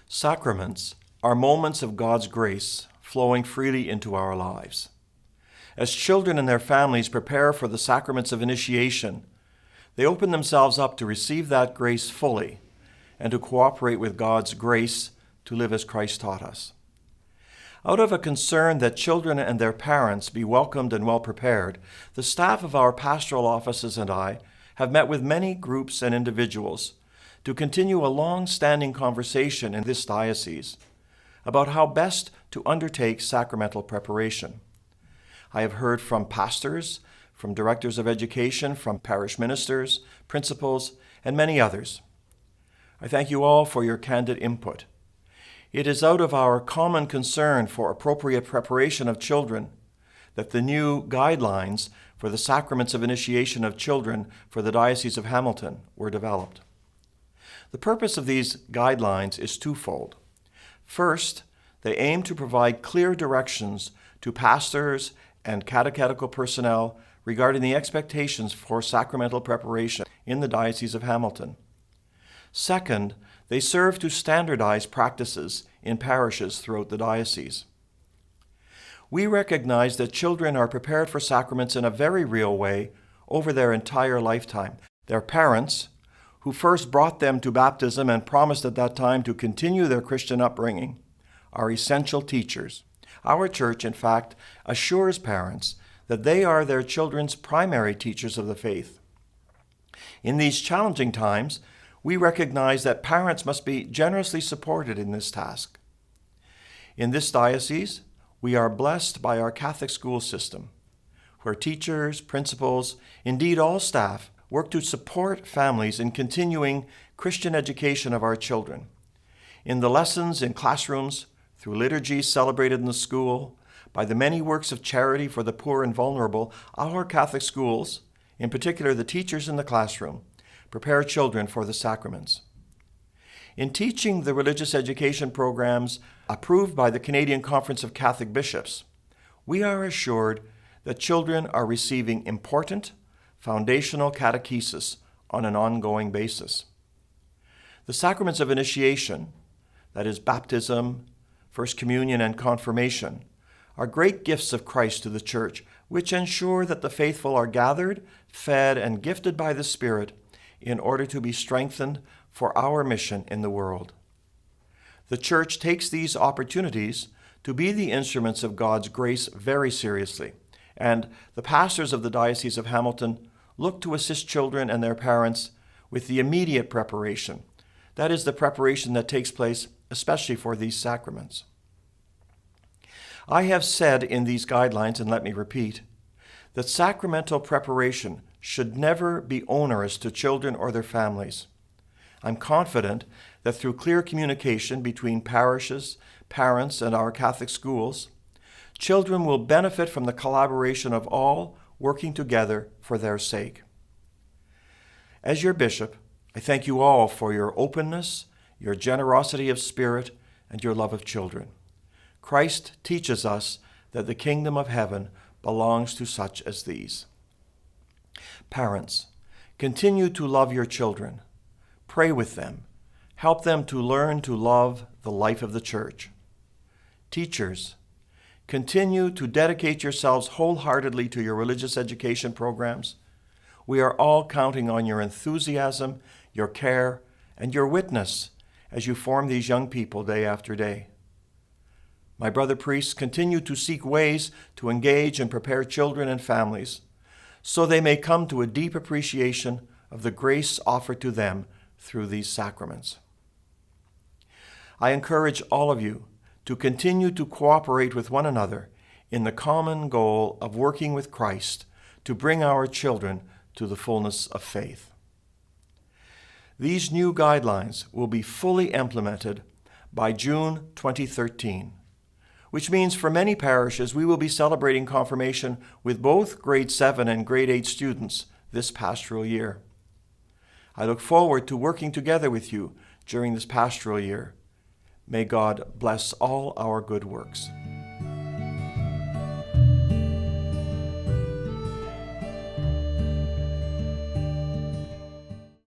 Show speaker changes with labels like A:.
A: Sacraments are moments of God's grace flowing freely into our lives. As children and their families prepare for the sacraments of initiation, they open themselves up to receive that grace fully and to cooperate with God's grace to live as Christ taught us. Out of a concern that children and their parents be welcomed and well prepared, the staff of our pastoral offices and I have met with many groups and individuals to continue a long-standing conversation in this diocese about how best to undertake sacramental preparation. I have heard from pastors, from directors of education, from parish ministers, principals, and many others. I thank you all for your candid input. It is out of our common concern for appropriate preparation of children that the new guidelines for the sacraments of initiation of children for the Diocese of Hamilton were developed. The purpose of these guidelines is twofold. First, they aim to provide clear directions to pastors and catechetical personnel regarding the expectations for sacramental preparation in the Diocese of Hamilton. Second, they serve to standardize practices in parishes throughout the diocese. We recognize that children are prepared for sacraments in a very real way over their entire lifetime. Their parents, who first brought them to baptism and promised at that time to continue their Christian upbringing, are essential teachers. Our church, in fact, assures parents that they are their children's primary teachers of the faith. In these challenging times, we recognize that parents must be generously supported in this task. In this diocese, we are blessed by our Catholic school system, where teachers, principals, indeed all staff, work to support families in continuing Christian education of our children. In the lessons in classrooms, through liturgies celebrated in the school, by the many works of charity for the poor and vulnerable, our Catholic schools, in particular the teachers in the classroom, prepare children for the sacraments. In teaching the religious education programs approved by the Canadian Conference of Catholic Bishops, we are assured that children are receiving important, foundational catechesis on an ongoing basis. The sacraments of initiation, that is baptism, First Communion, and confirmation, are great gifts of Christ to the Church, which ensure that the faithful are gathered, fed, and gifted by the Spirit in order to be strengthened for our mission in the world. The Church takes these opportunities to be the instruments of God's grace very seriously, and the pastors of the Diocese of Hamilton look to assist children and their parents with the immediate preparation. That is the preparation that takes place especially for these sacraments. I have said in these guidelines, and let me repeat, that sacramental preparation should never be onerous to children or their families. I'm confident that through clear communication between parishes, parents, and our Catholic schools, children will benefit from the collaboration of all working together for their sake. As your bishop, I thank you all for your openness, your generosity of spirit, and your love of children. Christ teaches us that the kingdom of heaven belongs to such as these. Parents, continue to love your children. Pray with them. Help them to learn to love the life of the Church. Teachers, continue to dedicate yourselves wholeheartedly to your religious education programs. We are all counting on your enthusiasm, your care, and your witness as you form these young people day after day. My brother priests, continue to seek ways to engage and prepare children and families so they may come to a deep appreciation of the grace offered to them through these sacraments. I encourage all of you to continue to cooperate with one another in the common goal of working with Christ to bring our children to the fullness of faith. These new guidelines will be fully implemented by June 2013, which means for many parishes we will be celebrating confirmation with both grade 7 and grade 8 students this pastoral year. I look forward to working together with you during this pastoral year. May God bless all our good works.